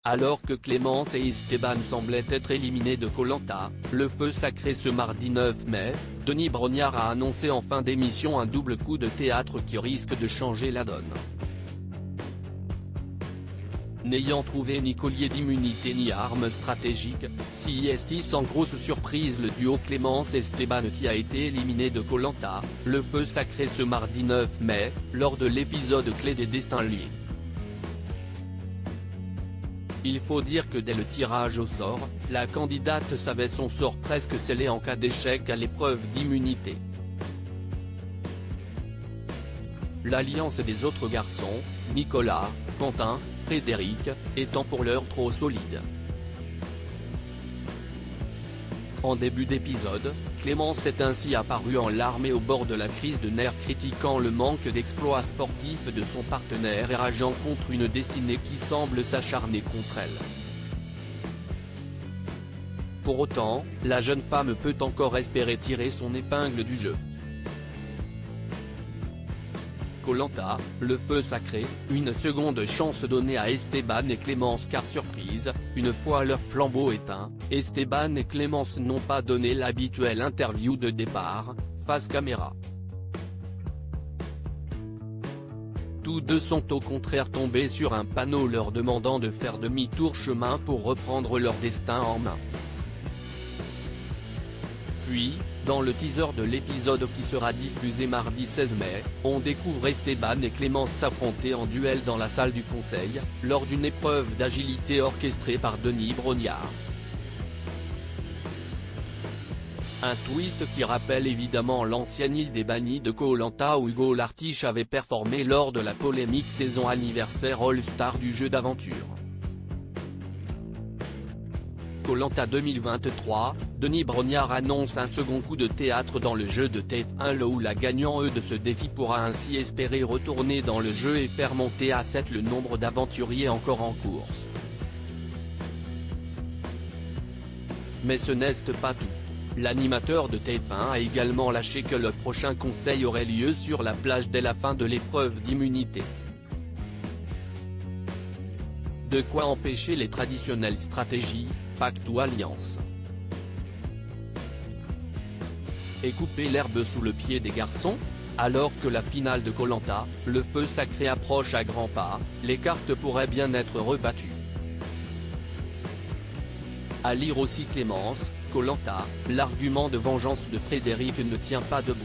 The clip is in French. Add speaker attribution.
Speaker 1: Alors que Clémence et Esteban semblaient être éliminés de Koh-Lanta, le feu sacré ce mardi 9 mai, Denis Brognard a annoncé en fin d'émission un double coup de théâtre qui risque de changer la donne. N'ayant trouvé ni collier d'immunité ni arme stratégique, si est sans grosse surprise le duo Clémence-Esteban qui a été éliminé de Koh-Lanta, le feu sacré ce mardi 9 mai, lors de l'épisode clé des Destins liés. Il faut dire que dès le tirage au sort, la candidate savait son sort presque scellé en cas d'échec à l'épreuve d'immunité. L'alliance des autres garçons, Nicolas, Quentin, Frédéric, étant pour l'heure trop solide. En début d'épisode, Clémence est ainsi apparue en larmes et au bord de la crise de nerfs critiquant le manque d'exploits sportifs de son partenaire et rageant contre une destinée qui semble s'acharner contre elle. Pour autant, la jeune femme peut encore espérer tirer son épingle du jeu. Koh-Lanta, le feu sacré, une seconde chance donnée à Esteban et Clémence car surprise, une fois leur flambeau éteint, Esteban et Clémence n'ont pas donné l'habituelle interview de départ, face caméra. Tous deux sont au contraire tombés sur un panneau leur demandant de faire demi-tour chemin pour reprendre leur destin en main. Puis, dans le teaser de l'épisode qui sera diffusé mardi 16 mai, on découvre Esteban et Clémence s'affronter en duel dans la salle du conseil, lors d'une épreuve d'agilité orchestrée par Denis Brognard. Un twist qui rappelle évidemment l'ancienne île des bannis de Koh-Lanta où Hugo Lartiche avait performé lors de la polémique saison anniversaire All-Star du jeu d'aventure. Koh-Lanta 2023, Denis Brognard annonce un second coup de théâtre dans le jeu de TF1 où la gagnant de ce défi pourra ainsi espérer retourner dans le jeu et faire monter à 7 le nombre d'aventuriers encore en course. Mais ce n'est pas tout. L'animateur de TF1 a également lâché que le prochain conseil aurait lieu sur la plage dès la fin de l'épreuve d'immunité. De quoi empêcher les traditionnelles stratégies, pacte ou alliance. Et couper l'herbe sous le pied des garçons? Alors que la finale de Koh-Lanta, le feu sacré approche à grands pas, les cartes pourraient bien être rebattues. À lire aussi Clémence, Koh-Lanta, l'argument de vengeance de Frédéric ne tient pas debout.